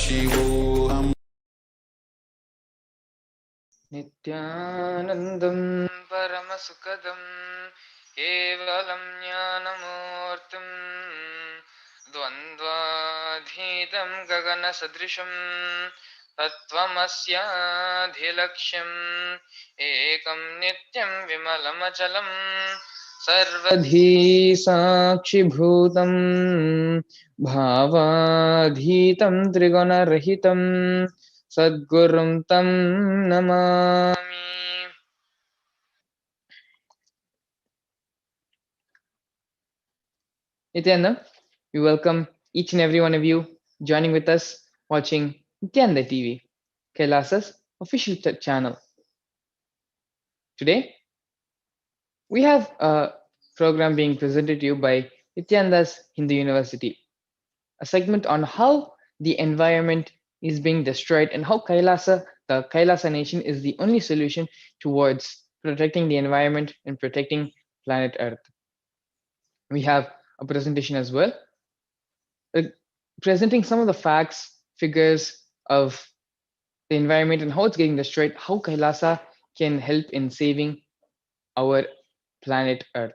Paramashivoham. Nithyanandam Paramasukadam Kevalam Jnanamurtim Dvandvadhitam Gagana Sadrisham Tattvamasya Ekam Nityam Vimalamachalam Sarvadhi Sakshi Bhutam Bhavadhitam Trigunarahitam Sadgurum Tam Namami. Nithyananda, we welcome each and every one of you joining with us watching Nithyananda TV, Kailasa's official channel. Today, we have a program being presented to you by Nithyananda's Hindu University, a segment on how the environment is being destroyed and how Kailasa, the Kailasa nation, is the only solution towards protecting the environment and protecting planet Earth. We have a presentation as well, uh, presenting some of the facts, figures of the environment and how it's getting destroyed, how Kailasa can help in saving our planet Earth.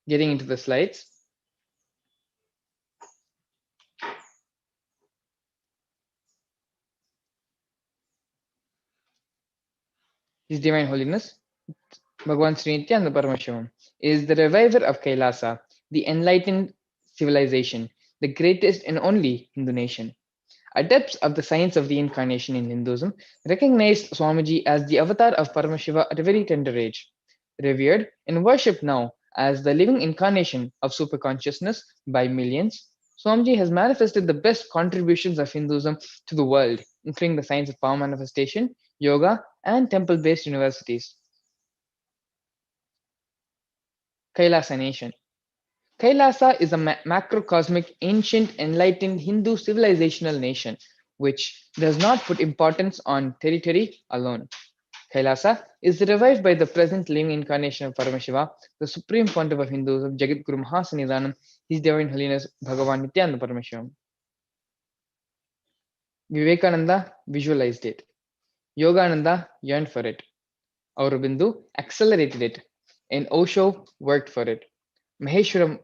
Getting into the slides. His Divine Holiness, Bhagavan Shri Nithyananda Paramashivam, is the reviver of Kailasa, the enlightened civilization, the greatest and only Hindu nation. Adepts of the science of the incarnation in Hinduism recognized Swamiji as the avatar of Paramashiva at a very tender age. Revered and worshipped now as the living incarnation of superconsciousness by millions, Swamiji has manifested the best contributions of Hinduism to the world, including the science of power manifestation, yoga, and temple-based universities. Kailasa Nation. Kailasa is a macrocosmic, ancient, enlightened Hindu civilizational nation which does not put importance on territory alone. Kailasa is revived by the present living incarnation of Paramashiva, the supreme pontiff of Hinduism, Jagat Guru Mahasannidhanam, His Divine Holiness Bhagavan Nithyananda Paramashivam. Vivekananda visualized it. Yogananda yearned for it. Aurobindo accelerated it, and Osho worked for it. Maharishi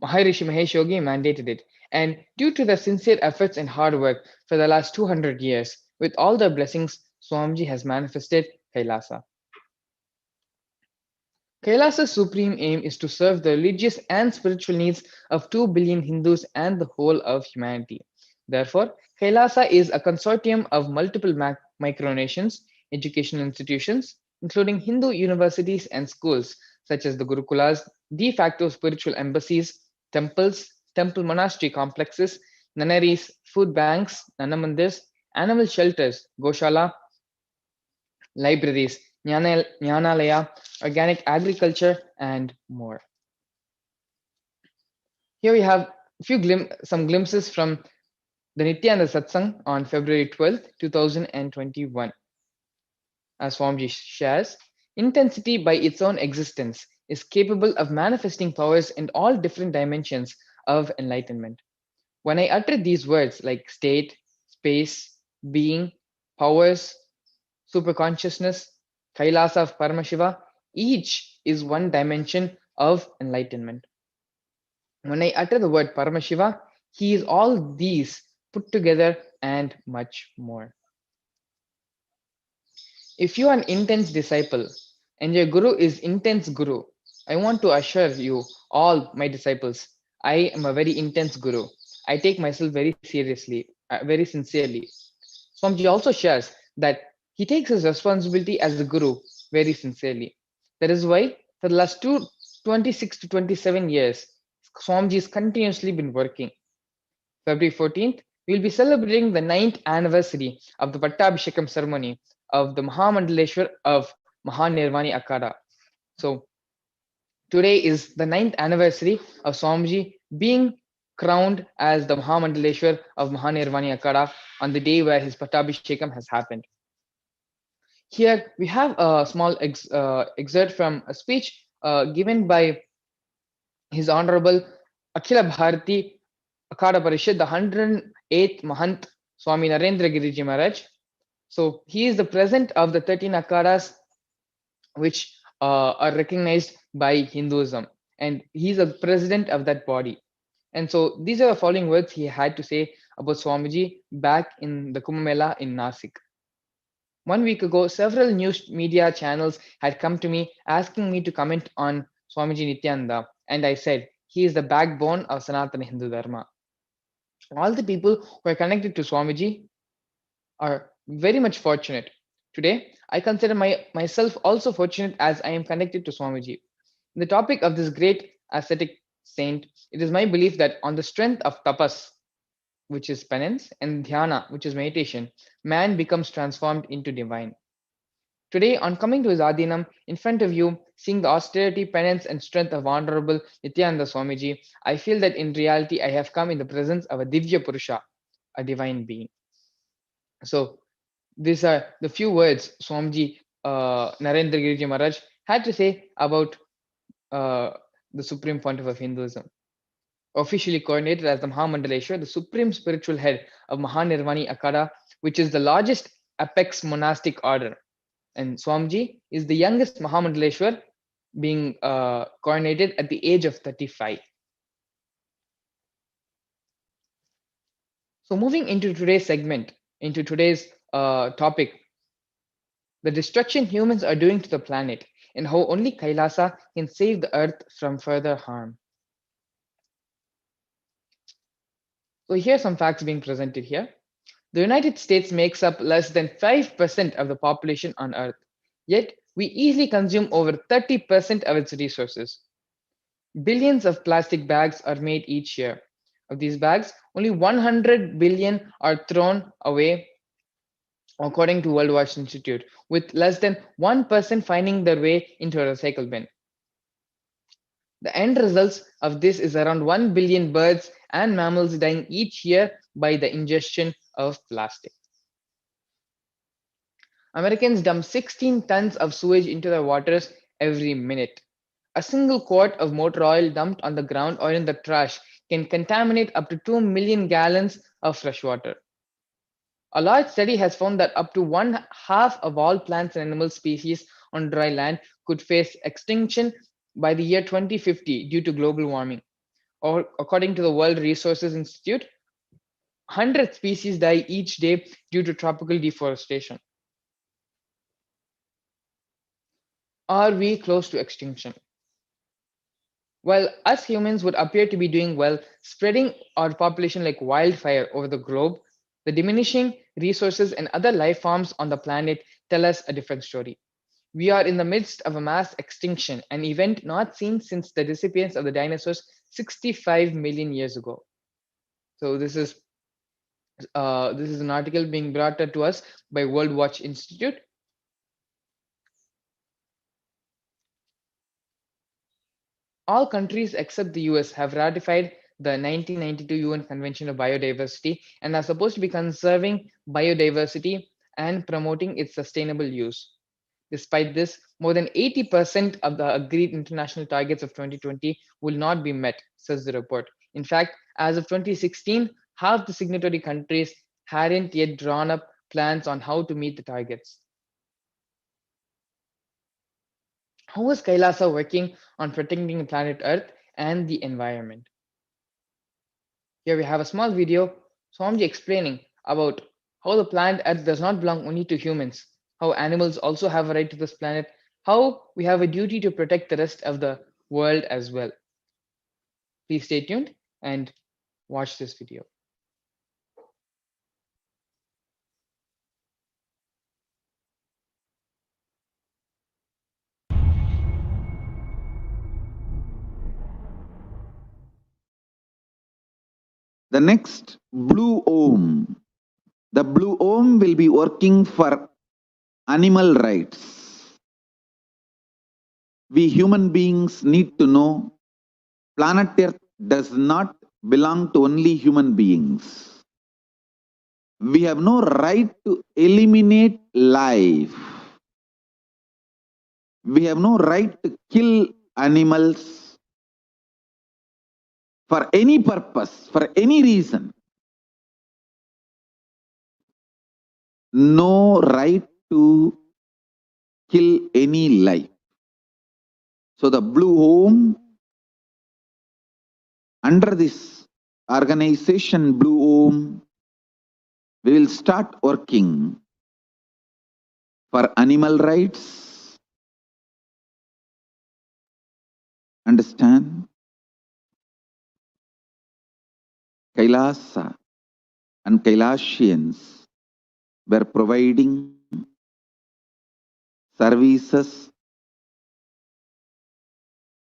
Mahesh Yogi mandated it, and due to their sincere efforts and hard work for the last 200 years, with all their blessings, Swamiji has manifested Kailasa. Kailasa's supreme aim is to serve the religious and spiritual needs of 2 billion Hindus and the whole of humanity. Therefore, Kailasa is a consortium of multiple micronations, educational institutions, including Hindu universities and schools, such as the Gurukulas, de facto spiritual embassies, temples, temple monastery complexes, nunneries, food banks, nanamandirs, animal shelters, goshala, libraries, Jnanalaya, organic agriculture, and more. Here we have some glimpses from the Nithyananda Satsang on February 12th, 2021. As Swamiji shares, intensity by its own existence is capable of manifesting powers in all different dimensions of enlightenment. When I utter these words like state, space, being, powers, superconsciousness, Kailasa of Paramashiva, each is one dimension of enlightenment. When I utter the word Paramashiva, he is all these put together and much more. If you are an intense disciple and your guru is intense guru, I want to assure you, all my disciples, I am a very intense guru. I take myself very seriously, very sincerely. Swamiji also shares that he takes his responsibility as a guru very sincerely. That is why for the last 26 to 27 years, Swamiji has continuously been working. February 14th, we will be celebrating the 9th anniversary of the Pattabhishekam ceremony of the Mahamandaleshwar of Mahanirvani Akhada. So today is the 9th anniversary of Swamiji being crowned as the Mahamandaleshwar of Mahanirvani Akhada on the day where his Pattabhishekam has happened. Here we have a small excerpt from a speech given by His Honorable Akhila Bharati Akhada Parishad, the 108th Mahant Swami Narendra Giriji Maharaj. So he is the president of the 13 Akhadas which are recognized by Hinduism, and he's a president of that body. And so these are the following words he had to say about Swamiji back in the Kumbh Mela in Nasik. 1 week ago, several news media channels had come to me asking me to comment on Swamiji Nithyananda, and I said, he is the backbone of Sanatana Hindu Dharma. All the people who are connected to Swamiji are very much fortunate. Today, I consider myself also fortunate as I am connected to Swamiji. The topic of this great ascetic saint, it is my belief that on the strength of tapas, which is penance, and dhyana, which is meditation, man becomes transformed into divine. Today, on coming to his Adinam, in front of you, seeing the austerity, penance, and strength of Honorable Nityananda Swamiji, I feel that in reality I have come in the presence of a Divya Purusha, a divine being. So, these are the few words Swamiji Narendra Giriji Maharaj had to say about uh, the Supreme Pontiff of Hinduism. Officially coordinated as the Mahamandaleshwar, the supreme spiritual head of Mahanirvani Akada, which is the largest apex monastic order. And Swamiji is the youngest Mahamandaleshwar, being coronated at the age of 35. So moving into today's segment, into today's topic, the destruction humans are doing to the planet and how only Kailasa can save the earth from further harm. So here are some facts being presented here. The United States makes up less than 5% of the population on Earth, yet we easily consume over 30% of its resources. Billions of plastic bags are made each year. Of these bags, only 100 billion are thrown away, according to World Watch Institute, with less than 1% finding their way into a recycle bin. The end results of this is around 1 billion birds and mammals dying each year by the ingestion of plastic. Americans dump 16 tons of sewage into their waters every minute. A single quart of motor oil dumped on the ground or in the trash can contaminate up to 2 million gallons of fresh water. A large study has found that up to one half of all plants and animal species on dry land could face extinction by the year 2050 due to global warming. Or according to the World Resources Institute, 100 species die each day due to tropical deforestation. Are we close to extinction? While us humans would appear to be doing well, spreading our population like wildfire over the globe, the diminishing resources and other life forms on the planet tell us a different story. We are in the midst of a mass extinction, an event not seen since the disappearance of the dinosaurs 65 million years ago. So this is an article being brought to us by World Watch Institute. All countries except the US have ratified the 1992 UN Convention of Biodiversity and are supposed to be conserving biodiversity and promoting its sustainable use. Despite this, more than 80% of the agreed international targets of 2020 will not be met, says the report. In fact, as of 2016, half the signatory countries hadn't yet drawn up plans on how to meet the targets. How is Kailasa working on protecting planet Earth and the environment? Here we have a small video, Swamiji explaining about how the planet Earth does not belong only to humans, how animals also have a right to this planet, how we have a duty to protect the rest of the world as well. Please stay tuned and watch this video. The next Blue Om. The Blue Om will be working for animal rights. We human beings need to know planet Earth does not belong to only human beings. We have no right to eliminate life. We have no right to kill animals. for any purpose, for any reason. No right to kill any life. So the Blue Home, under this organization Blue Home, we will start working for animal rights. Understand? Kailasa and Kailasians were providing services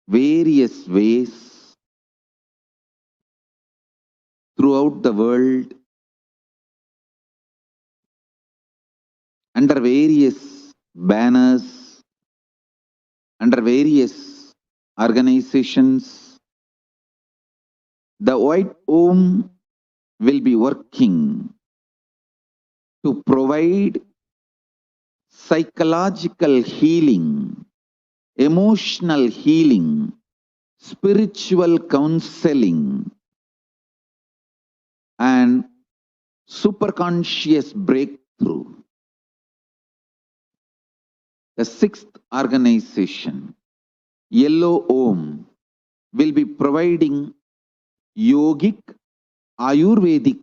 various ways throughout the world under various banners, under various organizations. The White Home will be working to provide psychological healing, emotional healing, spiritual counseling, and superconscious breakthrough. The sixth organization, Yellow Home, will be providing yogic, Ayurvedic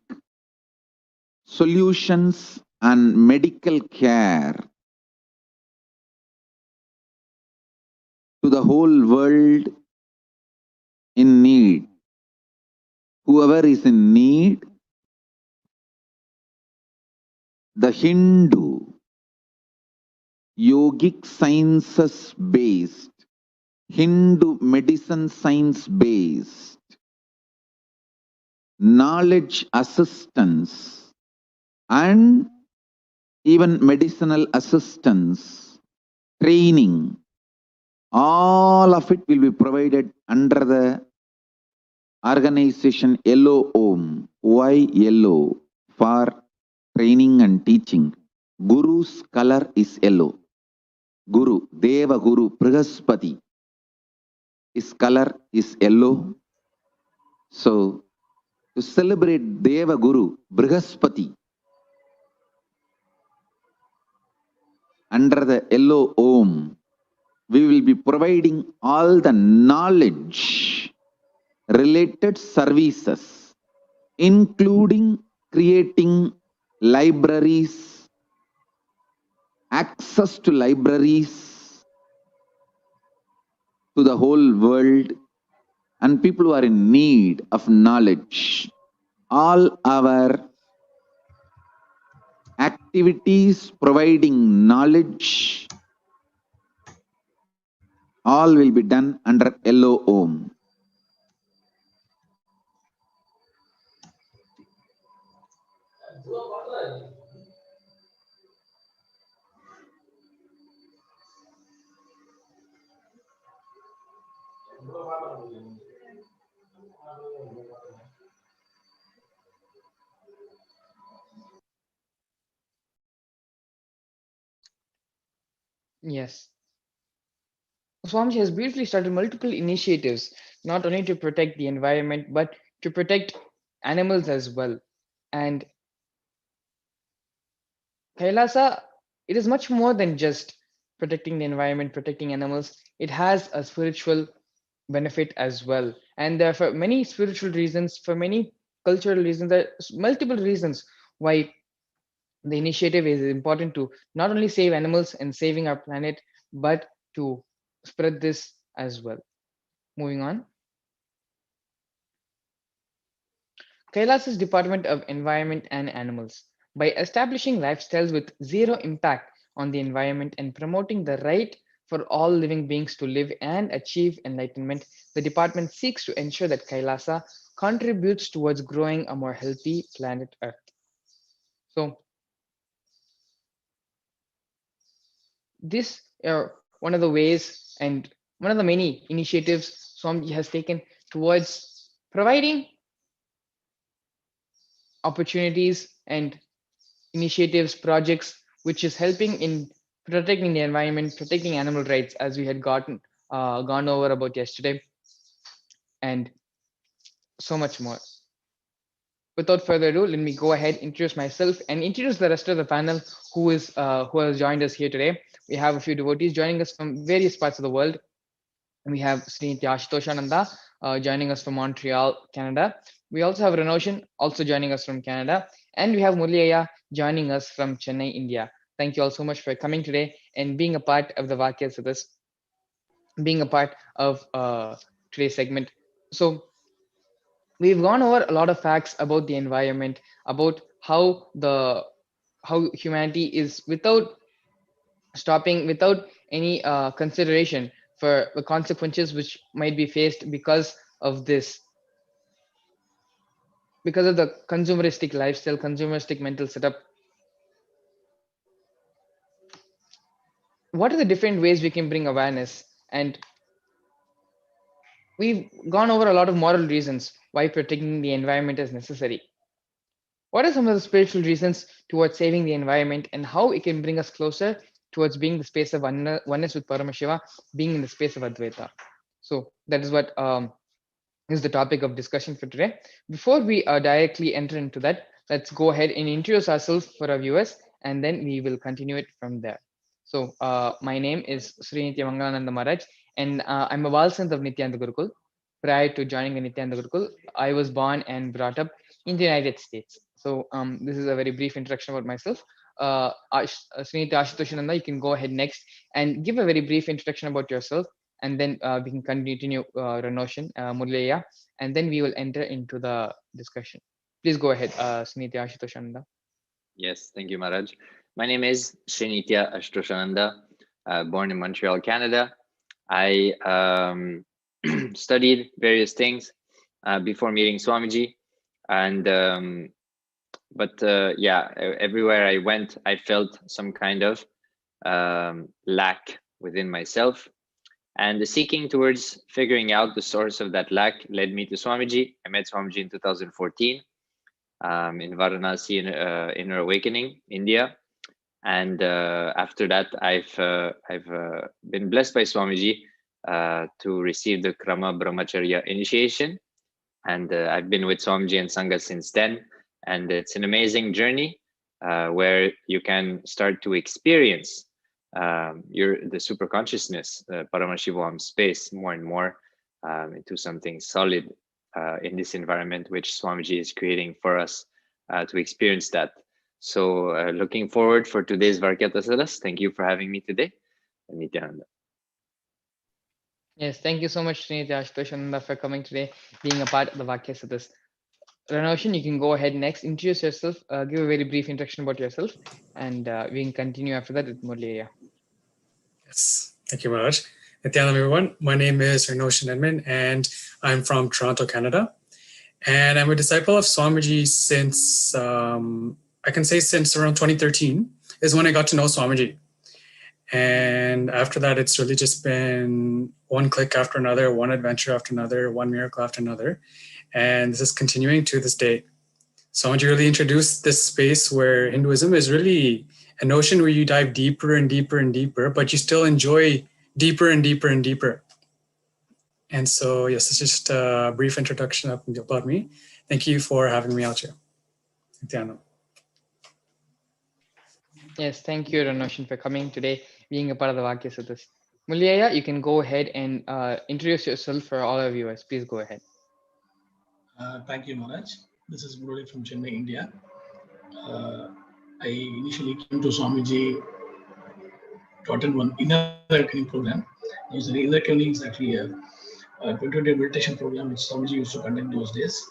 solutions and medical care to the whole world in need. Whoever is in need, the Hindu yogic sciences based, Hindu medicine science based, knowledge assistance and even medicinal assistance, training, all of it will be provided under the organization Yellow Home. Why yellow? For training and teaching. Guru's color is yellow. Guru, Deva Guru, Brihaspati, his color is yellow. So, to celebrate Deva Guru, Brihaspati, under the Yellow Home, we will be providing all the knowledge related services, including creating libraries, access to libraries to the whole world, and people who are in need of knowledge. All our activities providing knowledge, all will be done under Yellow Home. Yes. Swamiji has briefly started multiple initiatives, not only to protect the environment, but to protect animals as well. And Kailasa, it is much more than just protecting the environment, protecting animals. It has a spiritual benefit as well. And for many spiritual reasons, for many cultural reasons, there are multiple reasons why the initiative is important to not only save animals and saving our planet, but to spread this as well. Moving on. Kailasa's Department of Environment and Animals. By establishing lifestyles with zero impact on the environment and promoting the right for all living beings to live and achieve enlightenment, the department seeks to ensure that Kailasa contributes towards growing a more healthy planet Earth. So, this are one of the ways and one of the many initiatives Swamiji has taken towards providing opportunities and initiatives, projects, which is helping in protecting the environment, protecting animal rights, as we had gone over about yesterday. And so much more. Without further ado, let me go ahead, introduce myself, and introduce the rest of the panel who has joined us here today. We have a few devotees joining us from various parts of the world. We have Shri Toshananda joining us from Montreal, Canada. We also have Renoshan also joining us from Canada. And we have Murliaya joining us from Chennai, India. Thank you all so much for coming today and being a part of the Vakyartha Sadhas, being a part of today's segment. So we've gone over a lot of facts about the environment, about how humanity is without stopping, without any consideration for the consequences which might be faced because of the consumeristic lifestyle, consumeristic mental setup. What are the different ways we can bring awareness? And we've gone over a lot of moral reasons why protecting the environment is necessary. What are some of the spiritual reasons towards saving the environment and how it can bring us closer towards being the space of oneness with Paramashiva, being in the space of Advaita? So that is what is the topic of discussion for today. Before we directly enter into that, let's go ahead and introduce ourselves for our viewers, and then we will continue it from there. So my name is Sri Nithyananda Maharaj, and I'm a Valsant of Nithyananda Gurukul. Prior to joining the Nithyananda Gurukul, I was born and brought up in the United States. So this is a very brief introduction about myself. Srinitya Ashitoshananda, you can go ahead next and give a very brief introduction about yourself, and then we can continue Renoshan, Murliya, and then we will enter into the discussion. Please go ahead, Srinitya Ashitoshananda. Yes, thank you, Maharaj. My name is Srinitya Ashtoshananda, born in Montreal, Canada. I studied various things before meeting Swamiji, and yeah, everywhere I went, I felt some kind of lack within myself, and the seeking towards figuring out the source of that lack led me to Swamiji. I met Swamiji in 2014 in Varanasi, in Inner Awakening, India. And after that, I've been blessed by Swamiji to receive the Krama Brahmacharya initiation. And I've been with Swamiji and Sangha since then. And it's an amazing journey where you can start to experience the super consciousness, the Paramashivoham space more and more into something solid in this environment, which Swamiji is creating for us to experience that. So looking forward for today's Vakyartha Sadhas. Thank you for having me today. Nithyananda. Yes, thank you so much, Srinitya Ashtoshananda, for coming today, being a part of the Vakyartha Sadhas. Renoshan, you can go ahead next, introduce yourself, give a very brief introduction about yourself, and we can continue after that with Murliya. Yes, thank you, Maharaj. Nithyananda, everyone. My name is Renoshan Edmund, and I'm from Toronto, Canada. And I'm a disciple of Swamiji since, I can say since around 2013 is when I got to know Swamiji. And after that, it's really just been one click after another, one adventure after another, one miracle after another. And this is continuing to this day. Swamiji really introduced this space where Hinduism is really a notion where you dive deeper and deeper and deeper, but you still enjoy deeper and deeper and deeper. And so, yes, it's just a brief introduction about me. Thank you for having me out here. Nithyananda. Yes, thank you, Renoshan, for coming today, being a part of the Vakyartha Sadhas. Murliya, you can go ahead and introduce yourself for all our viewers. Please go ahead. Thank you, Maharaj. This is Murali from Chennai, India. I initially came to Swamiji to attend one inner awakening program. The inner awakening is actually a 20-day meditation program which Swamiji used to conduct those days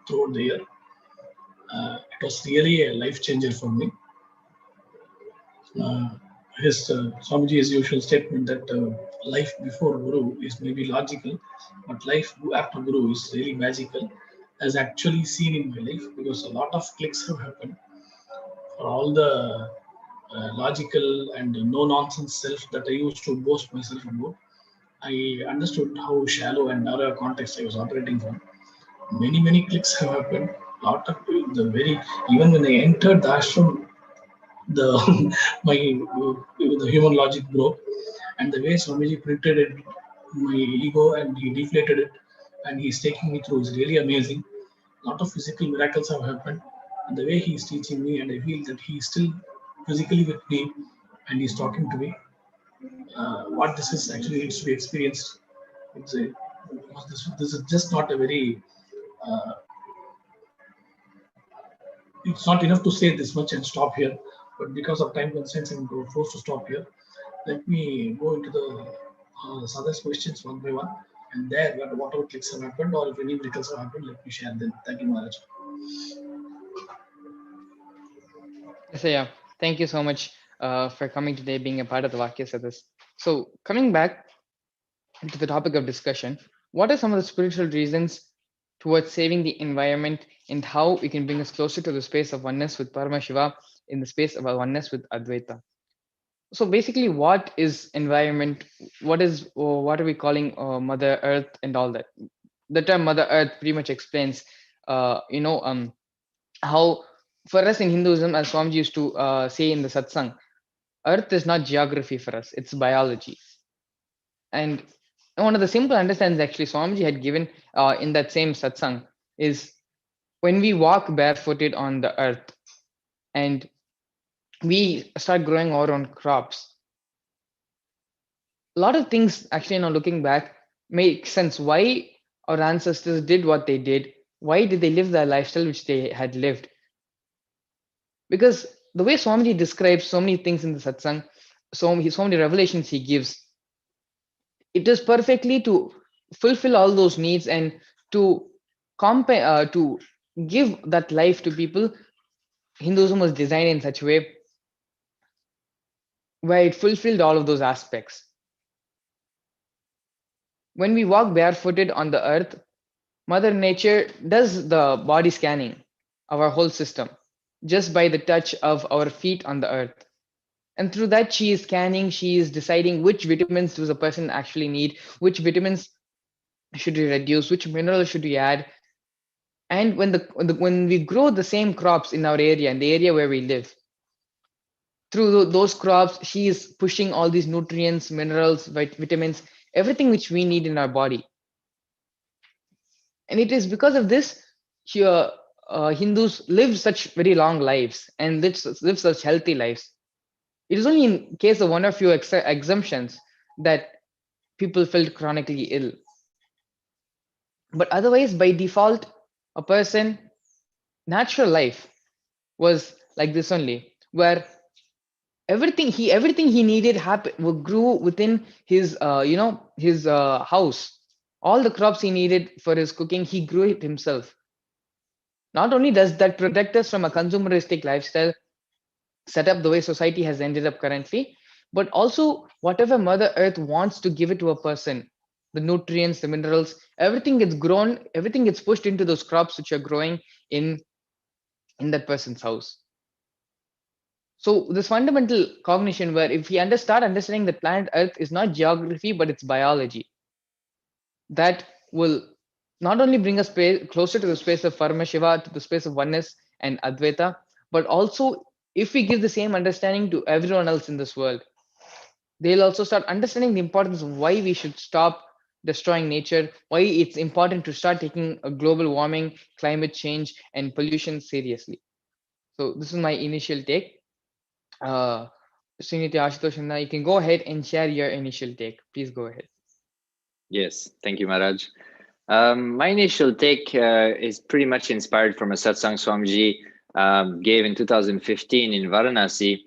throughout the year. It was really a life changer for me. Swamiji's usual statement that life before Guru is maybe logical, but life after Guru is really magical, as actually seen in my life, because a lot of clicks have happened. For all the logical and no-nonsense self that I used to boast myself about, I understood how shallow and narrow context I was operating from. Many clicks have happened. Lot of even when I entered the ashram, the human logic broke, and the way Swamiji printed it, my ego, and he deflated it and he's taking me through is really amazing. A lot of physical miracles have happened, and the way he's teaching me, and I feel that he's still physically with me and he's talking to me. What this is actually needs to be experienced. It's a, this is just not a very. It's not enough to say this much and stop here, but because of time constraints, I'm forced to stop here. Let me go into the Sadhas questions one by one, and there, whatever clicks have happened or if any miracles have happened, let me share them. Thank you, Maharaj. So yeah, thank you so much for coming today, being a part of the Vakyartha Sadhas. So coming back to the topic of discussion, what are some of the spiritual reasons towards saving the environment and how we can bring us closer to the space of oneness with Paramashiva in the space of oneness with Advaita? So basically, what is environment? What are we calling Mother Earth and all that? The term Mother Earth pretty much explains, how for us in Hinduism, as Swamiji used to say in the Satsang, Earth is not geography for us; it's biology. And one of the simple understandings actually Swamiji had given in that same Satsang is when we walk barefooted on the earth and we start growing our own crops. A lot of things actually, looking back, make sense why our ancestors did what they did. Why did they live the lifestyle which they had lived? Because the way Swamiji describes so many things in the satsang, so many revelations he gives, it is perfectly to fulfill all those needs and to to give that life to people. Hinduism was designed in such a way where it fulfilled all of those aspects. When we walk barefooted on the earth, Mother Nature does the body scanning of our whole system just by the touch of our feet on the earth. And through that, she is scanning, she is deciding which vitamins does a person actually need, which vitamins should we reduce, which minerals should we add. And when we grow the same crops in our area, in the area where we live, through those crops, she is pushing all these nutrients, minerals, vitamins, everything which we need in our body. And it is because of this Hindus live such very long lives and live such healthy lives. It is only in case of one or few exemptions that people felt chronically ill. But otherwise, by default, a person, natural life was like this only, where everything he needed grew within his house. All the crops he needed for his cooking, he grew it himself. Not only does that protect us from a consumeristic lifestyle set up the way society has ended up currently, but also whatever Mother Earth wants to give it to a person, the nutrients, the minerals, everything gets grown, everything gets pushed into those crops which are growing in that person's house. So this fundamental cognition where if we start understanding that planet Earth is not geography, but it's biology, that will not only bring us closer to the space of Paramashiva, to the space of oneness and Advaita, but also if we give the same understanding to everyone else in this world, they'll also start understanding the importance of why we should stop destroying nature, why it's important to start taking a global warming, climate change, and pollution seriously. So this is my initial take. Srinitya, Ashutosh, you can go ahead and share your initial take. Please go ahead. Yes, thank you, Maharaj. My initial take is pretty much inspired from a satsang Swamiji gave in 2015 in Varanasi.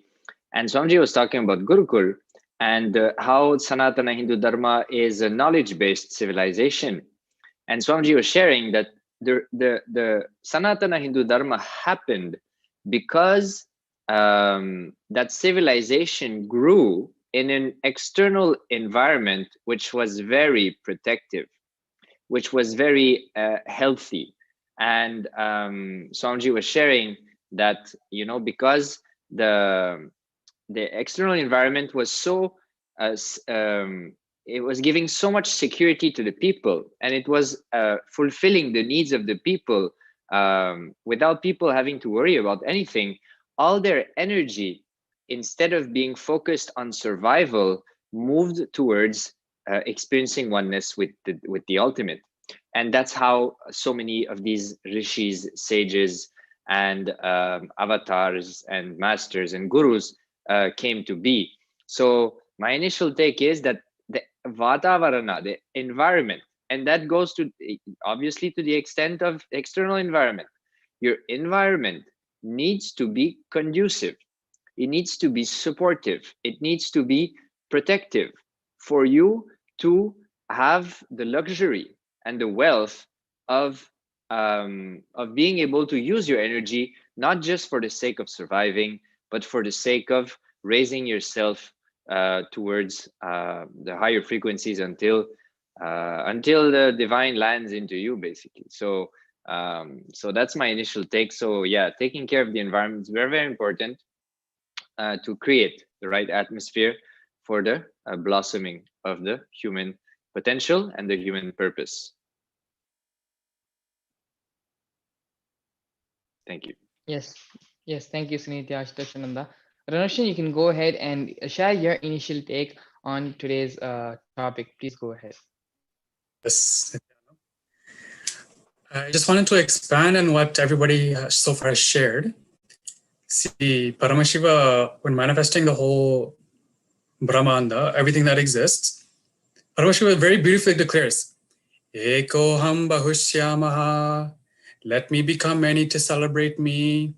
And Swamiji was talking about Gurukul and how Sanatana Hindu Dharma is a knowledge-based civilization. And Swamiji was sharing that the Sanatana Hindu Dharma happened because that civilization grew in an external environment which was very protective, which was very healthy. And Swamiji was sharing that, because the external environment was so, it was giving so much security to the people, and it was fulfilling the needs of the people without people having to worry about anything. All their energy, instead of being focused on survival, moved towards experiencing oneness with the ultimate. And that's how so many of these rishis, sages, and avatars and masters and gurus came to be. So my initial take is that the vatavarana, the environment, and that goes to obviously to the extent of external environment. Your environment needs to be conducive. It needs to be supportive. It needs to be protective for you to have the luxury and the wealth of being able to use your energy, not just for the sake of surviving, but for the sake of raising yourself towards the higher frequencies until the divine lands into you, basically. So so that's my initial take. So yeah, taking care of the environment is very, very important to create the right atmosphere for the blossoming of the human potential and the human purpose. Thank you. Yes, yes, thank you, Sunitya Ashitashananda. Ranushan, you can go ahead and share your initial take on today's topic. Please go ahead. Yes. I just wanted to expand on what everybody so far has shared. See, Paramashiva, when manifesting the whole Brahmanda, everything that exists, Paramashiva very beautifully declares, Ekoham Bahushyamaha, let me become many to celebrate me.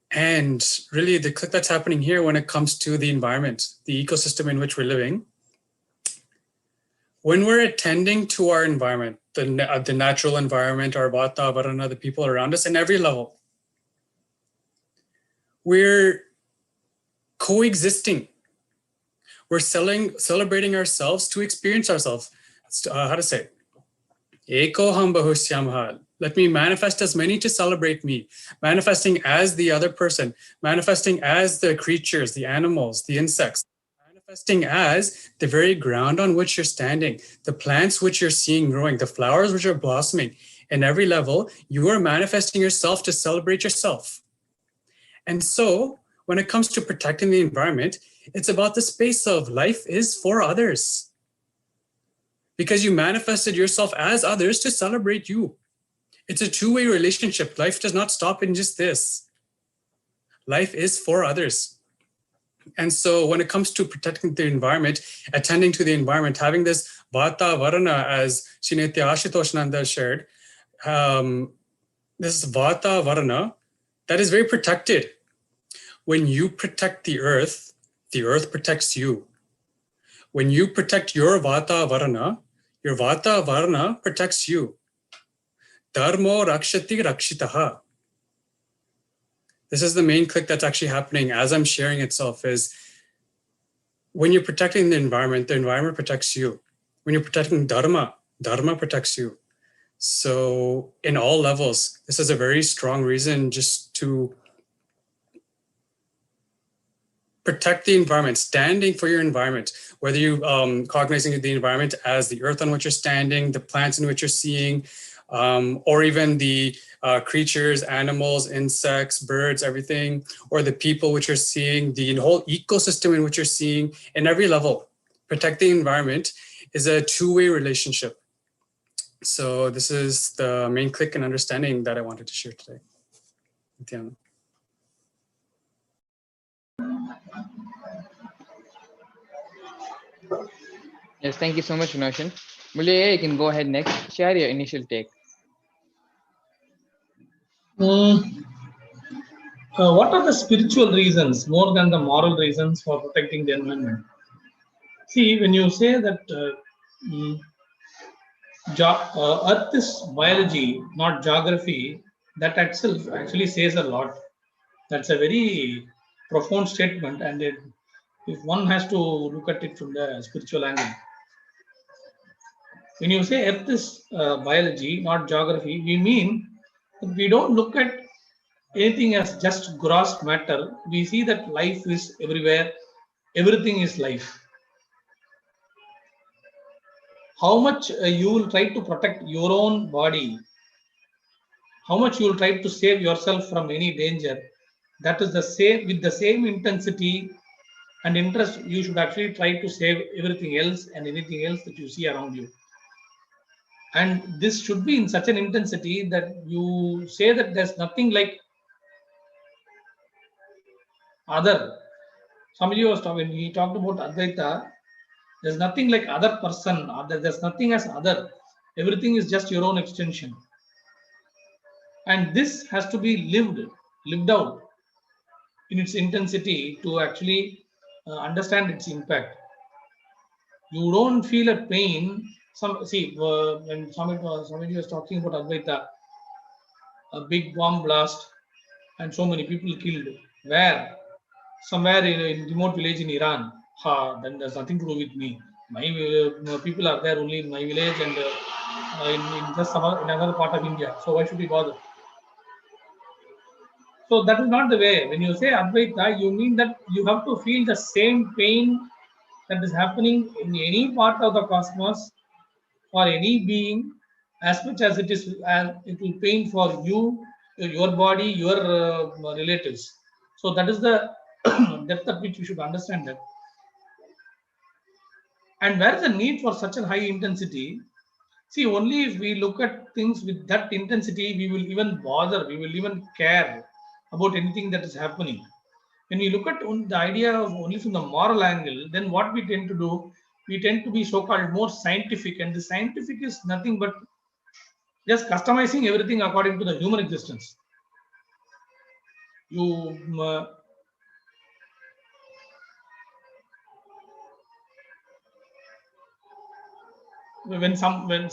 And really the click that's happening here when it comes to the environment, the ecosystem in which we're living, when we're attending to our environment, the natural environment, our Vatavarana, the people around us, in every level, we're coexisting. We're celebrating ourselves to experience ourselves. How to say? Ekoham Bahusyamha. Let me manifest as many to celebrate me. Manifesting as the other person. Manifesting as the creatures, the animals, the insects. Manifesting as the very ground on which you're standing. The plants which you're seeing growing. The flowers which are blossoming. In every level, you are manifesting yourself to celebrate yourself. And so, when it comes to protecting the environment, it's about the space of life is for others. Because you manifested yourself as others to celebrate you. It's a two-way relationship. Life does not stop in just this. Life is for others. And so when it comes to protecting the environment, attending to the environment, having this Vata Varana, as Srinitya Ashitashananda shared, this Vata Varana, that is very protected. When you protect the earth protects you. When you protect your Vata Varana protects you. Dharmo rakshati rakshitaha. This is the main click that's actually happening as I'm sharing itself is when you're protecting the environment protects you. When you're protecting Dharma protects you. So in all levels, this is a very strong reason just to protect the environment, standing for your environment, whether you cognizing the environment as the earth on which you're standing, the plants in which you're seeing, or even the creatures, animals, insects, birds, everything, or the people which you're seeing, the whole ecosystem in which you're seeing, in every level. Protecting the environment is a two-way relationship. So this is the main click and understanding that I wanted to share today. Nithyananda. Yes, thank you so much, Ranushan. Mulya, you can go ahead next. Share your initial take. What are the spiritual reasons more than the moral reasons for protecting the environment? See, when you say that Earth is biology, not geography, that itself actually says a lot. That's a very profound statement, and if one has to look at it from the spiritual angle. When you say Earth is biology, not geography, we mean that we don't look at anything as just gross matter. We see that life is everywhere. Everything is life. How much you will try to protect your own body, how much you will try to save yourself from any danger, that is the same, with the same intensity and interest, you should actually try to save everything else and anything else that you see around you. And this should be in such an intensity that you say that there's nothing like other. Somebody was talking, he talked about Advaita. There's nothing like other person, there's nothing as other. Everything is just your own extension. And this has to be lived out in its intensity to actually understand its impact. You don't feel a pain. When somebody was talking about Advaita, a big bomb blast and so many people killed. Where? Somewhere in remote village in Iran. Then there's nothing to do with me. My people are there only in my village and in just in another part of India. So why should we bother? So that is not the way. When you say Advaita, you mean that you have to feel the same pain that is happening in any part of the cosmos for any being, as much as it is, and it will pain for you, your body, your relatives. So that is the depth at which we should understand that. And where is the need for such a high intensity? See, only if we look at things with that intensity, we will even bother, we will even care about anything that is happening. When we look at the idea of only from the moral angle, then what we tend to do, we tend to be so-called more scientific, and the scientific is nothing but just customizing everything according to the human existence. You when something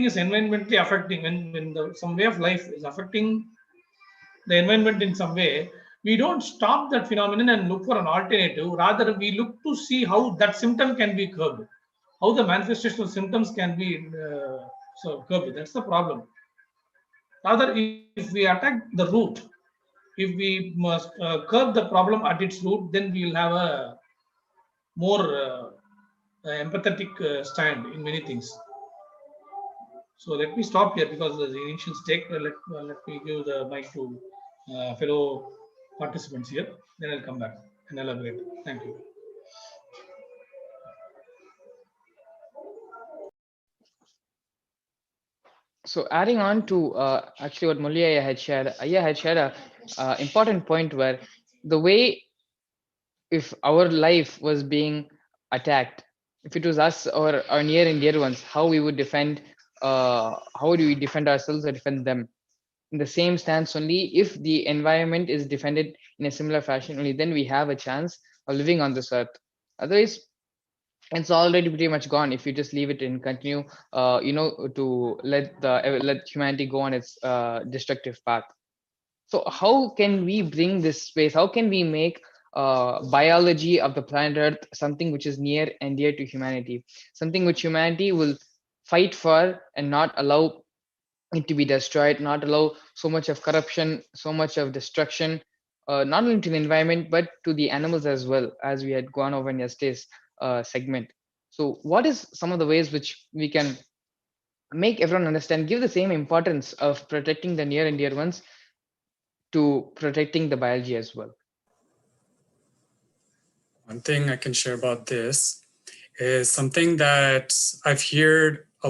is environmentally affecting, when some way of life is affecting the environment in some way, we don't stop that phenomenon and look for an alternative. Rather, we look to see how that symptom can be curbed, how the manifestation of symptoms can be curbed. That's the problem. Rather, if we attack the root, if we must curb the problem at its root, then we will have a more empathetic stand in many things. So let me stop here because the initial stake. Let me give the mic to fellow participants here. Then I'll come back and elaborate. Thank you. So adding on to actually what Mulya had shared a important point where the way if our life was being attacked, if it was us or our near and dear ones, how we would defend, how do we defend ourselves or defend them? In the same stance only, if the environment is defended in a similar fashion, only then we have a chance of living on this earth. Otherwise, it's already pretty much gone if you just leave it and continue to let humanity go on its destructive path. So how can we bring this space, how can we make biology of the planet earth something which is near and dear to humanity, something which humanity will fight for and not allow it to be destroyed, not allow so much of corruption, so much of destruction, not only to the environment but to the animals as well, as we had gone over in yesterday's segment. So what is some of the ways which we can make everyone understand, give the same importance of protecting the near and dear ones to protecting the biology as well? One thing I can share about this is something that I've heard a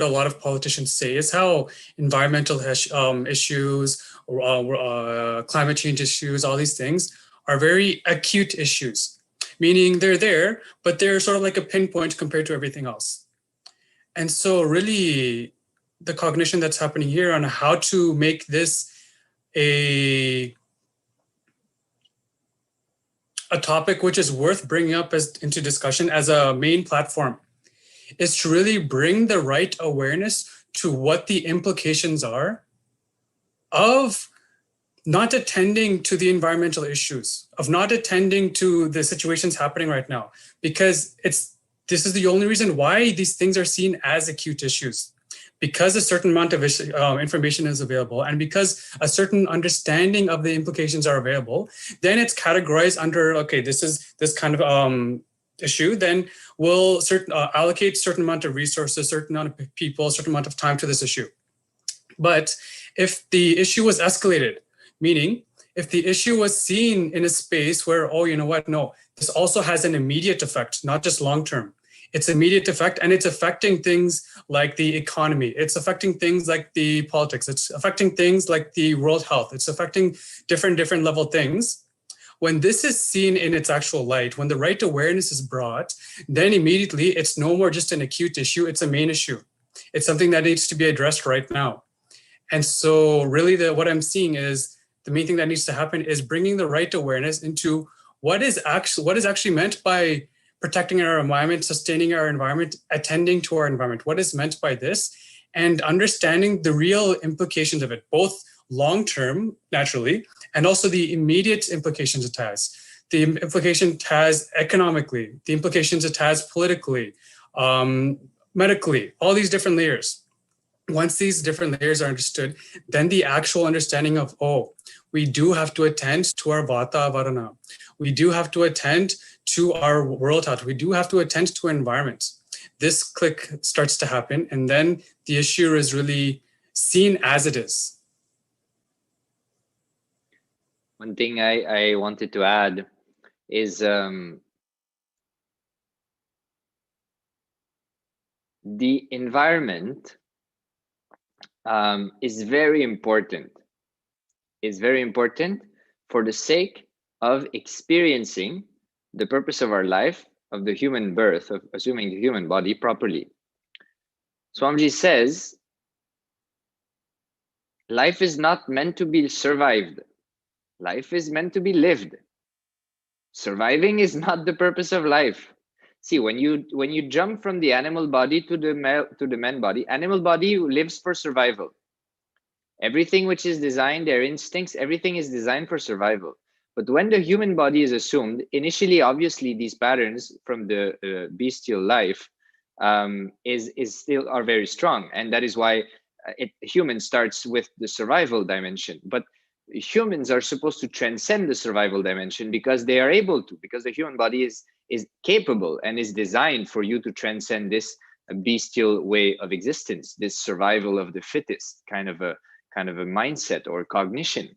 lot of politicians say is how environmental issues or climate change issues, all these things are very acute issues, meaning they're there, but they're sort of like a pinpoint compared to everything else. And so really the cognition that's happening here on how to make this a topic which is worth bringing up into discussion as a main platform is to really bring the right awareness to what the implications are of not attending to the environmental issues, of not attending to the situations happening right now, because this is the only reason why these things are seen as acute issues. Because a certain amount of information is available and because a certain understanding of the implications are available, then it's categorized under, okay, this is this kind of issue, then we'll allocate certain amount of resources, certain amount of people, certain amount of time to this issue. But if the issue was escalated, meaning if the issue was seen in a space where, oh, you know what, no, this also has an immediate effect, not just long-term. Its immediate effect, and it's affecting things like the economy. It's affecting things like the politics. It's affecting things like the world health. It's affecting different level things. When this is seen in its actual light, when the right awareness is brought, then immediately it's no more just an acute issue, it's a main issue. It's something that needs to be addressed right now. And so really what I'm seeing is the main thing that needs to happen is bringing the right awareness into what is actually meant by protecting our environment, sustaining our environment, attending to our environment. What is meant by this? And understanding the real implications of it, both long-term, naturally, and also the immediate implications it has. The implication it has economically, the implications it has politically, medically, all these different layers. Once these different layers are understood, then the actual understanding of, oh, we do have to attend to our vata varana. We do have to attend to our world health. We do have to attend to our environment. This click starts to happen, and then the issue is really seen as it is. One thing I wanted to add is the environment is very important. Is very important for the sake of experiencing the purpose of our life, of the human birth, of assuming the human body properly. Swamiji says, life is not meant to be survived. Life is meant to be lived. Surviving is not the purpose of life. See, when you jump from the animal body to the man body, animal body lives for survival. Everything which is designed, their instincts, everything is designed for survival. But when the human body is assumed, initially, obviously, these patterns from the bestial life are very strong, and that is why human starts with the survival dimension. But humans are supposed to transcend the survival dimension because they are able to, because the human body is capable and is designed for you to transcend this bestial way of existence, this survival of the fittest kind of a mindset or cognition.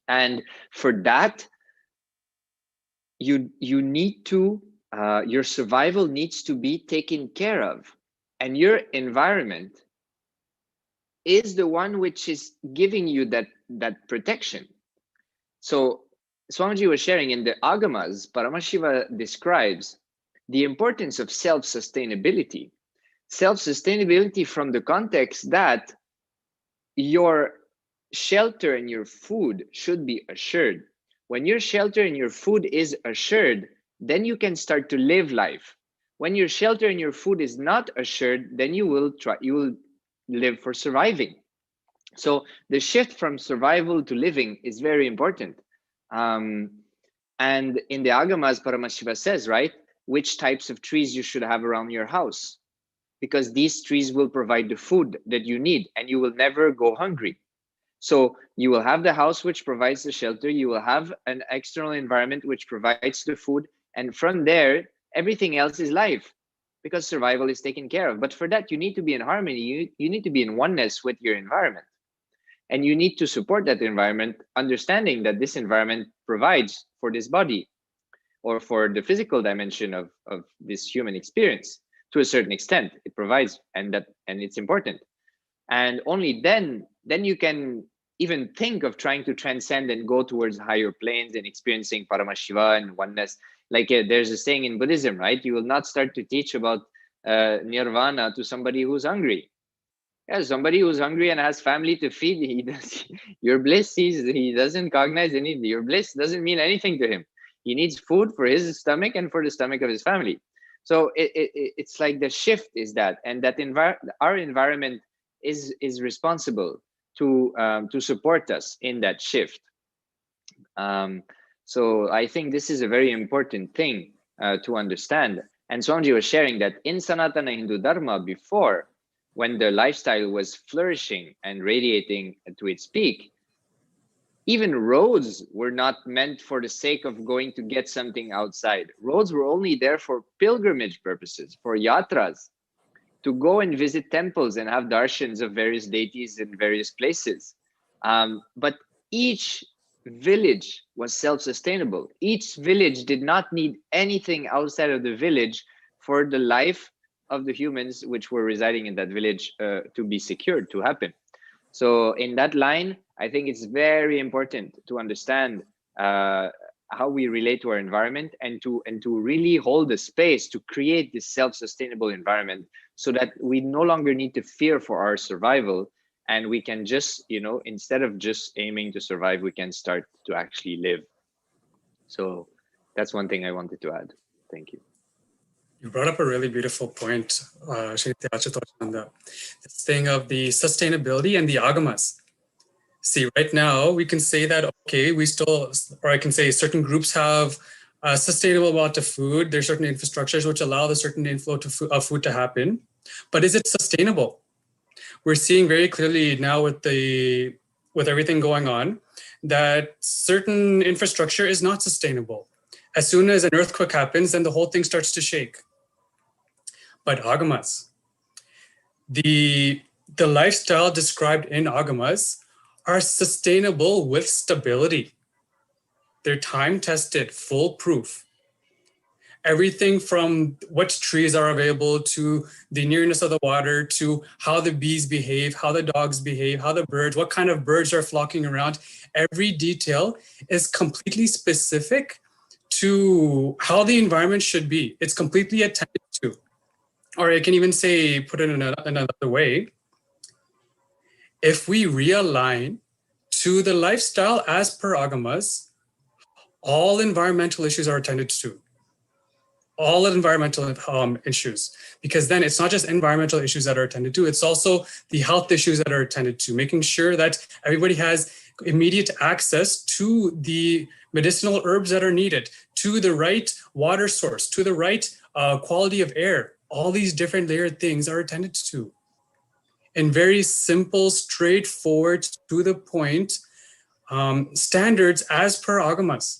And for that, you need to your survival needs to be taken care of, and your environment is the one which is giving you that protection. So Swamiji was sharing in the Agamas, Paramashiva describes the importance of self-sustainability. Self-sustainability from the context that your shelter and your food should be assured. When your shelter and your food is assured, then you can start to live life. When your shelter and your food is not assured, then you will live for surviving. So the shift from survival to living is very important. And in the Agamas, Paramashiva says, right, which types of trees you should have around your house, because these trees will provide the food that you need and you will never go hungry. So you will have the house which provides the shelter, you will have an external environment which provides the food, and from there, everything else is life, because survival is taken care of. But for that, you need to be in harmony, you need to be in oneness with your environment. And you need to support that environment, understanding that this environment provides for this body or for the physical dimension of this human experience. To a certain extent, it provides, and it's important. And only then you can even think of trying to transcend and go towards higher planes and experiencing Paramashiva and oneness. Like there's a saying in Buddhism, right? You will not start to teach about nirvana to somebody who's hungry. Yeah, somebody who's hungry and has family to feed, your bliss, he doesn't cognize anything. Your bliss doesn't mean anything to him. He needs food for his stomach and for the stomach of his family. So it's like the shift is that, and that our environment is responsible to support us in that shift. So I think this is a very important thing to understand. And Swamiji was sharing that in Sanatana Hindu Dharma before, when the lifestyle was flourishing and radiating to its peak, even roads were not meant for the sake of going to get something outside. Roads were only there for pilgrimage purposes, for yatras, to go and visit temples and have darshans of various deities in various places. But each village was self-sustainable. Each village did not need anything outside of the village for the life of the humans which were residing in that village to be secured, to happen. So in that line, I think it's very important to understand how we relate to our environment, and to really hold the space to create this self-sustainable environment, so that we no longer need to fear for our survival, and we can just, you know, instead of just aiming to survive, we can start to actually live. So that's one thing I wanted to add. Thank you. You brought up a really beautiful point, Shri Nithyananda. This thing of the sustainability and the agamas. See, right now we can say that, okay, we still, or I can say certain groups have a sustainable amount of food. There's certain infrastructures which allow the certain inflow of food to happen. But is it sustainable? We're seeing very clearly now with everything going on that certain infrastructure is not sustainable. As soon as an earthquake happens, then the whole thing starts to shake. But agamas, the lifestyle described in agamas are sustainable with stability. They're time-tested, foolproof. Everything from what trees are available, to the nearness of the water, to how the bees behave, how the dogs behave, how the birds, what kind of birds are flocking around. Every detail is completely specific to how the environment should be. It's completely attended to. Or I can even say, put it in another way, if we realign to the lifestyle as per agamas, all environmental issues are attended to. All environmental issues, because then it's not just environmental issues that are attended to, it's also the health issues that are attended to, making sure that everybody has immediate access to the medicinal herbs that are needed, to the right water source, to the right quality of air. All these different layered things are attended to in very simple, straightforward, to the point standards as per agamas.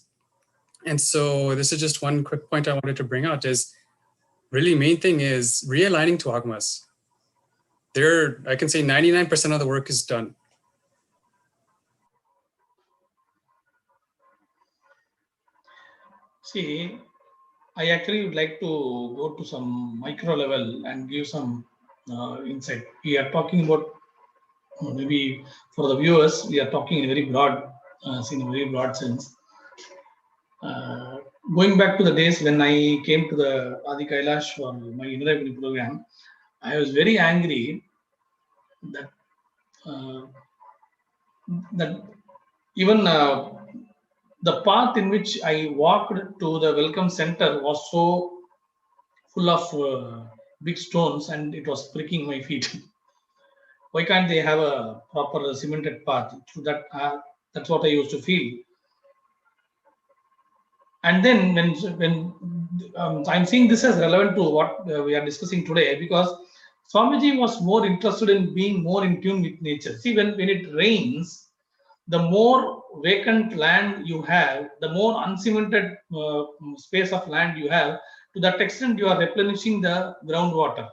And so this is just one quick point I wanted to bring out, is really main thing is realigning to agamas. There, I can say 99% of the work is done. See, I actually would like to go to some micro level and give some insight. We are talking about, maybe for the viewers, we are talking in a very broad, in a very broad sense. Going back to the days when I came to the Adi Kailash for my Enlightened program, I was very angry that that even the path in which I walked to the welcome center was so full of big stones, and it was pricking my feet. Why can't they have a proper cemented path? That's what I used to feel. And then when I'm seeing this as relevant to what we are discussing today, because Swamiji was more interested in being more in tune with nature. See, when it rains, the more vacant land you have, the more uncemented space of land you have, to that extent you are replenishing the groundwater.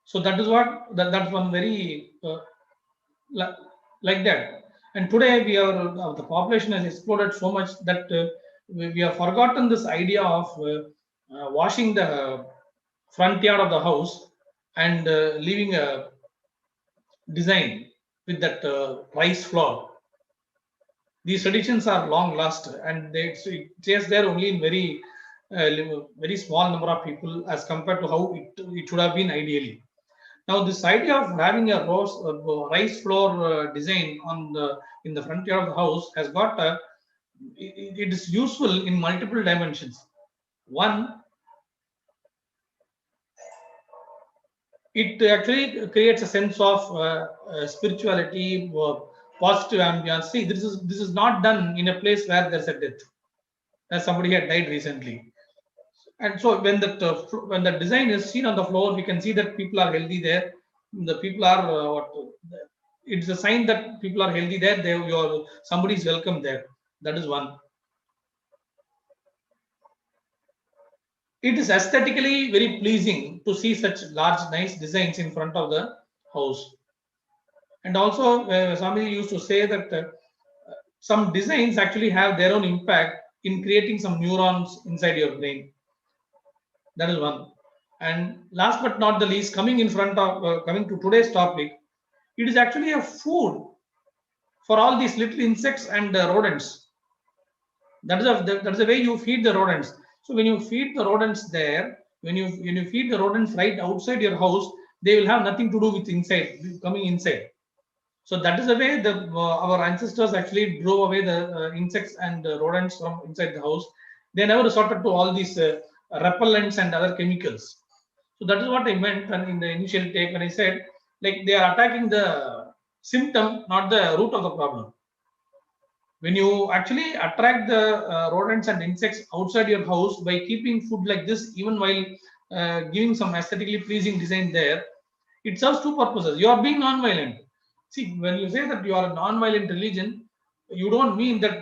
So that is what, that's one very like that. And today the population has exploded so much that we have forgotten this idea of washing the front yard of the house and leaving a design with that rice floor. These traditions are long lost, and it stays there only in very small number of people as compared to how it should have been ideally. Now, this idea of having a rice floor design in the front yard of the house has got it is useful in multiple dimensions. One, it actually creates a sense of spirituality, positive ambience. See, this is not done in a place where there's a death, as somebody had died recently. And so when the design is seen on the floor, we can see that people are healthy there. The people are it's a sign that people are healthy there. Somebody is welcome there. That is one. It is aesthetically very pleasing to see such large, nice designs in front of the house. And also, somebody used to say that some designs actually have their own impact in creating some neurons inside your brain. That is one. And last but not the least, coming to today's topic, it is actually a food for all these little insects and rodents. That is the way you feed the rodents. So when you feed the rodents there, when you feed the rodents right outside your house, they will have nothing to do with coming inside. So that is the way our ancestors actually drove away the insects and rodents from inside the house. They never resorted to all these repellents and other chemicals. So that is what I meant in the initial take when I said, like, they are attacking the symptom, not the root of the problem. When you actually attract the rodents and insects outside your house by keeping food like this, even while giving some aesthetically pleasing design there, it serves two purposes. You are being non-violent. See, when you say that you are a non-violent religion, you don't mean that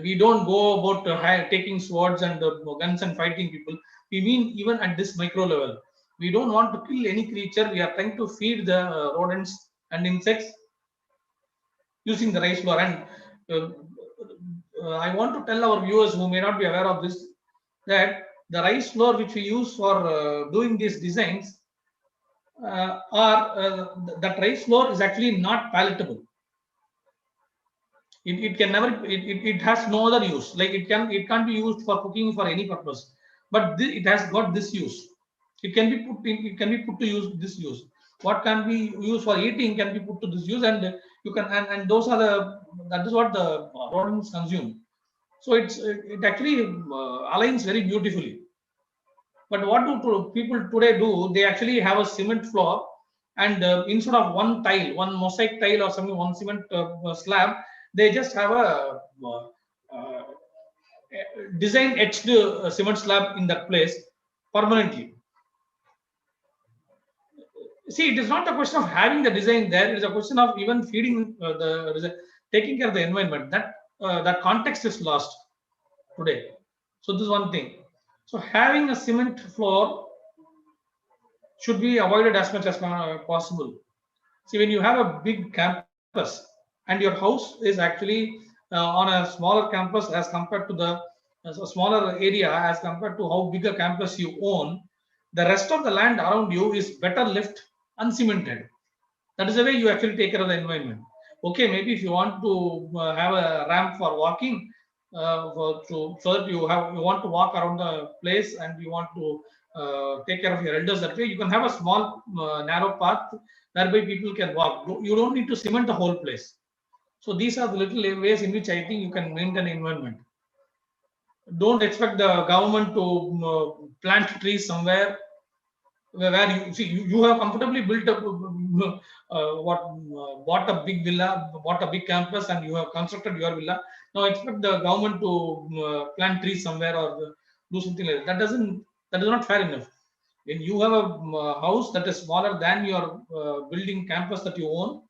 we don't go about taking swords and guns and fighting people. We mean even at this micro level. We don't want to kill any creature. We are trying to feed the rodents and insects using the rice flour. And I want to tell our viewers who may not be aware of this, that the rice flour which we use for doing these designs that rice flour is actually not palatable. It can never, it has no other use. Like it can't be used for cooking for any purpose. But it has got this use. It can be put to use this use. What can be used for eating can be put to this use, and you can and that is what the rodents consume. So it actually aligns very beautifully. But what do people today do? They actually have a cement floor, and instead of one mosaic tile or something, one cement slab, they just have a design etched cement slab in that place permanently. See, it is not a question of having the design there. It is a question of even feeding taking care of the environment. That context is lost today. So this is one thing. So having a cement floor should be avoided as much as possible. See, when you have a big campus and your house is actually on a smaller campus as compared to a smaller area as compared to how big a campus you own, the rest of the land around you is better left uncemented. That is the way you actually take care of the environment. Okay, maybe if you want to have a ramp for walking, so that you want to walk around the place and you want to take care of your elders that way, you can have a small narrow path whereby people can walk. You don't need to cement the whole place. So these are the little ways in which I think you can maintain environment. Don't expect the government to plant trees somewhere where you see you have comfortably built up bought a big villa, bought a big campus, and you have constructed your villa. Now expect the government to plant trees somewhere or do something like that. That is not fair enough. When you have a house that is smaller than your building campus that you own,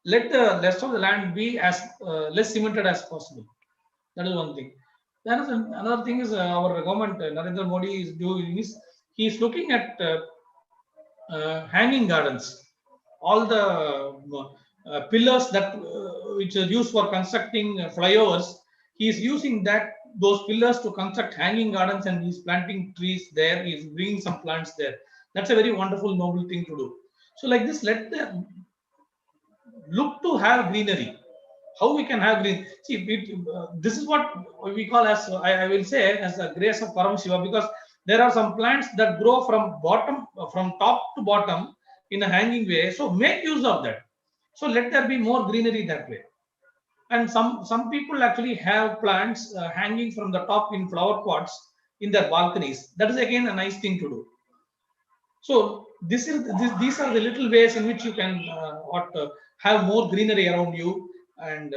let the rest of the land be as less cemented as possible. That is one thing. Another thing is our government, Narendra Modi is doing is he is looking at hanging gardens. All the pillars that which are used for constructing flyovers, he is using those pillars to construct hanging gardens, and he's planting trees there. He's bringing some plants there. That's a very wonderful, noble thing to do. So like this, let them look to have greenery. How we can have green? See, this is what we call as I will say as the grace of Paramashiva, because there are some plants that grow from top to bottom in a hanging way. So make use of that. So let there be more greenery that way. And some people actually have plants hanging from the top in flower pots in their balconies. That is again a nice thing to do. So these are the little ways in which you can have more greenery around you and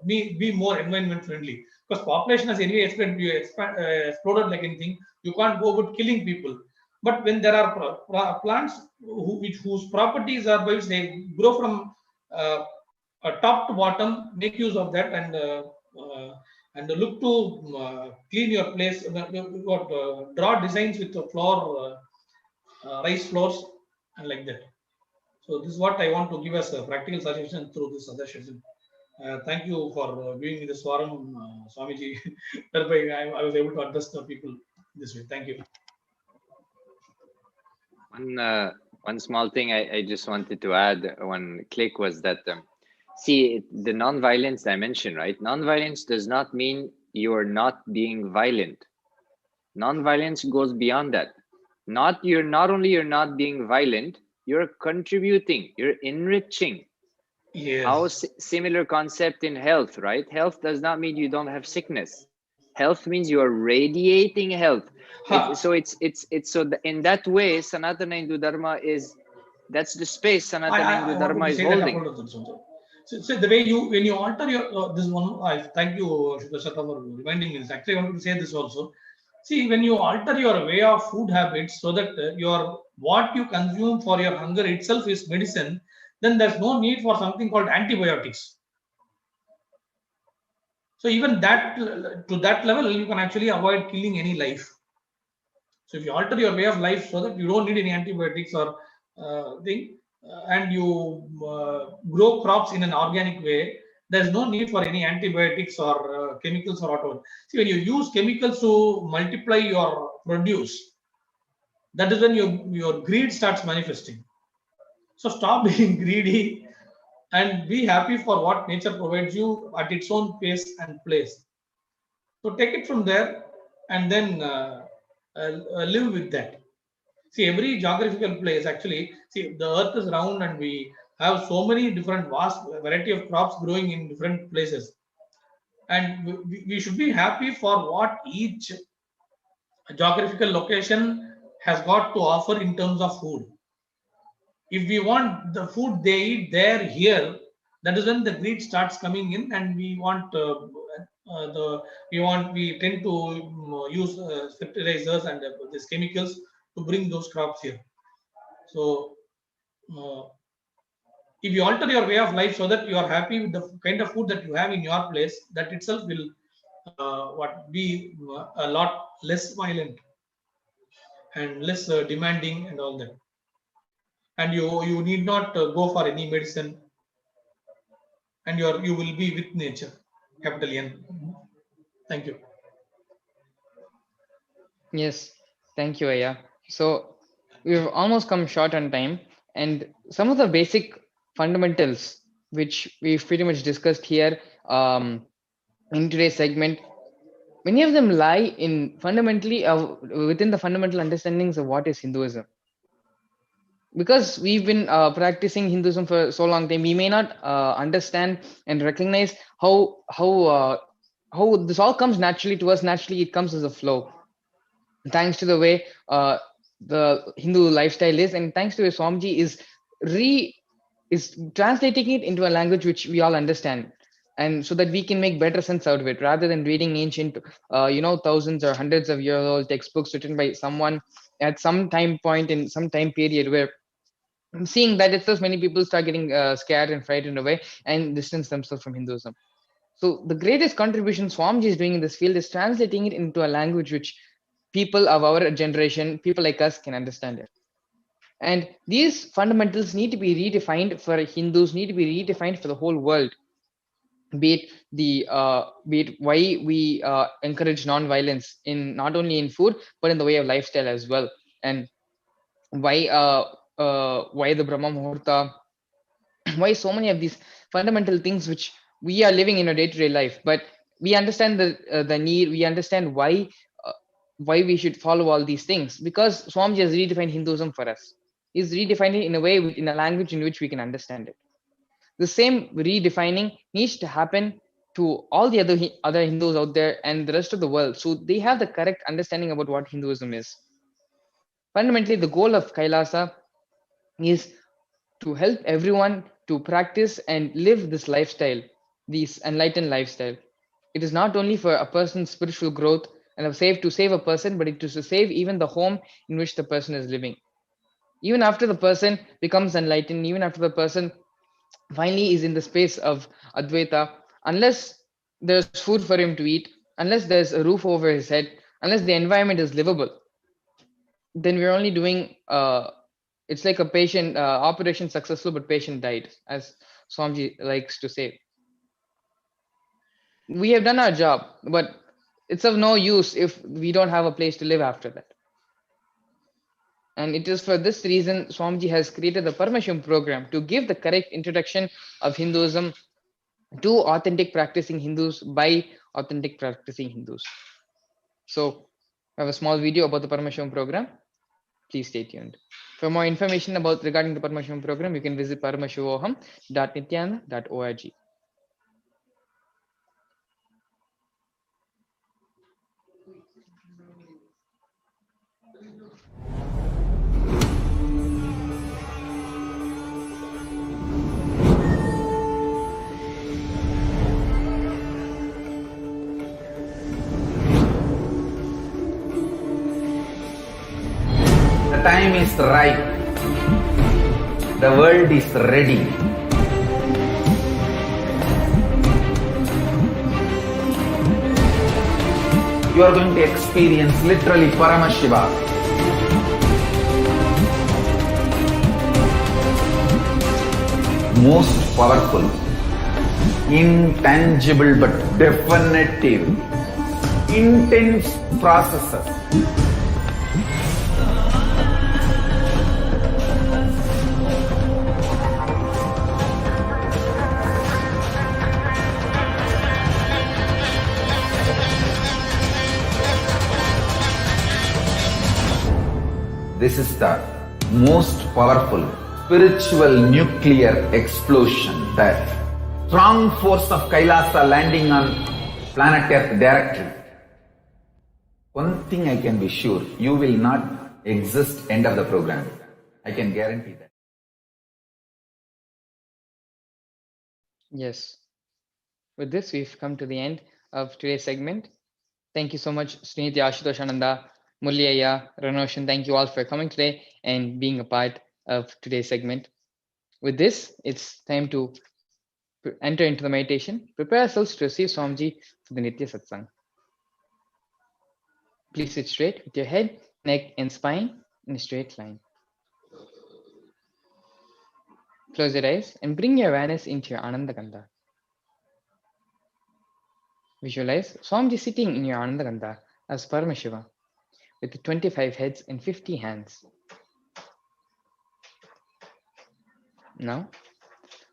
be more environment friendly. Because population has anyway exploded like anything. You can't go about killing people. But when there are plants whose properties are by which they grow from top to bottom, make use of that and look to clean your place. Draw designs with the floor, rice floors, and like that. So this is what I want to give as a practical suggestion through this other session. Thank you for being in this forum, Swamiji. Thereby I was able to address the people this way. Thank you. One small thing I just wanted to add, one click, was that see, the non-violence dimension, right? Non-violence does not mean you are not being violent. Non-violence goes beyond that. Not only you're not being violent, you're contributing, you're enriching. Yes. How similar concept in health, right? Health does not mean you don't have sickness. Health means you are radiating health. So in that way, Sanatana Hindu Dharma that's the space Sanatana Hindu Dharma is holding. So the way when you alter your this one, I thank you, Shukasata, for reminding me. Actually, I wanted to say this also. See, when you alter your way of food habits so that what you consume for your hunger itself is medicine, then there's no need for something called antibiotics. So even that, to that level, you can actually avoid killing any life. So if you alter your way of life so that you don't need any antibiotics or thing, and you grow crops in an organic way, there's no need for any antibiotics or chemicals or whatever. See, when you use chemicals to multiply your produce, that is when your greed starts manifesting. So stop being greedy and be happy for what nature provides you at its own pace and place. So take it from there and then live with that. See, every geographical place actually, see, the earth is round and we have so many different vast variety of crops growing in different places. And we should be happy for what each geographical location has got to offer in terms of food. If we want the food they eat there, here, that is when the greed starts coming in, and we want we tend to use fertilizers and these chemicals to bring those crops here. So if you alter your way of life so that you are happy with the kind of food that you have in your place, that itself will be a lot less violent and less demanding and all that. And you need not go for any medicine, and you will be with nature, capital N. Thank you. Yes, thank you, Aya. So we've almost come short on time, and some of the basic fundamentals which we've pretty much discussed here in today's segment, many of them lie in fundamentally within the fundamental understandings of what is Hinduism. Because we've been practicing Hinduism for so long time, we may not understand and recognize how this all comes naturally to us. Naturally, it comes as a flow, thanks to the way the Hindu lifestyle is, and thanks to the Swamiji is translating it into a language which we all understand, and so that we can make better sense out of it, rather than reading ancient, thousands or hundreds of year old textbooks written by someone at some time point in some time period, where seeing that itself many people start getting scared and frightened away and distance themselves from Hinduism. So the greatest contribution Swamiji is doing in this field is translating it into a language which people of our generation, people like us, can understand it. And these fundamentals need to be redefined for Hindus, need to be redefined for the whole world. Be it why we encourage non-violence in not only in food but in the way of lifestyle as well, and why the Brahma Muhurta, why so many of these fundamental things which we are living in a day-to-day life, but we understand the need, we understand why we should follow all these things, because Swamiji has redefined Hinduism for us. He's redefined it in a way, in a language in which we can understand it. The same redefining needs to happen to all the other Hindus out there and the rest of the world, so they have the correct understanding about what Hinduism is. Fundamentally, the goal of Kailasa is to help everyone to practice and live this lifestyle, this enlightened lifestyle. It is not only for a person's spiritual growth and to save a person, but it is to save even the home in which the person is living. Even after the person becomes enlightened, even after the person finally is in the space of Advaita, unless there's food for him to eat, unless there's a roof over his head, unless the environment is livable, then we're only doing it's like a patient operation successful but patient died, as Swamiji likes to say. We have done our job, but it's of no use if we don't have a place to live after that. And it is for this reason Swamiji has created the Paramashivam program to give the correct introduction of Hinduism to authentic practicing Hindus by authentic practicing Hindus. So I have a small video about the Paramashivam program. Please stay tuned. For more information regarding the Paramashivam program, you can visit paramashivoham.nithyananda.org. The time is right. The world is ready. You are going to experience literally Paramashiva. Most powerful, intangible but definitive, intense processes. This is the most powerful spiritual nuclear explosion, the strong force of Kailasa landing on planet Earth directly. One thing I can be sure, you will not exist end of the program. I can guarantee that. Yes. With this, we've come to the end of today's segment. Thank you so much, Srinidhi Ashutoshananda, Mulyaya, Ranoshan. Thank you all for coming today and being a part of today's segment. With this, it's time to enter into the meditation. Prepare ourselves to receive Swamiji for the Nitya Satsang. Please sit straight with your head, neck, and spine in a straight line. Close your eyes and bring your awareness into your Anandagandha. Visualize Swamiji sitting in your Anandagandha as Paramashiva with 25 heads and 50 hands. Now,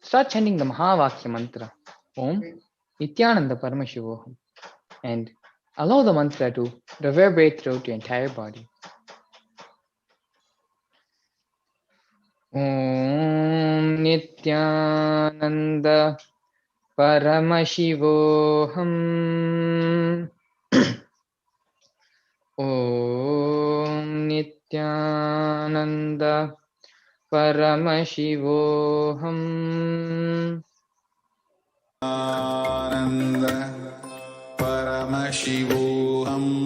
start chanting the Mahavakya mantra, Om Nithyananda Paramashivoham, and allow the mantra to reverberate throughout your entire body. Om Nithyananda Paramashivoham. Om Nithyananda Paramashivoham. Nanda Paramashivoham.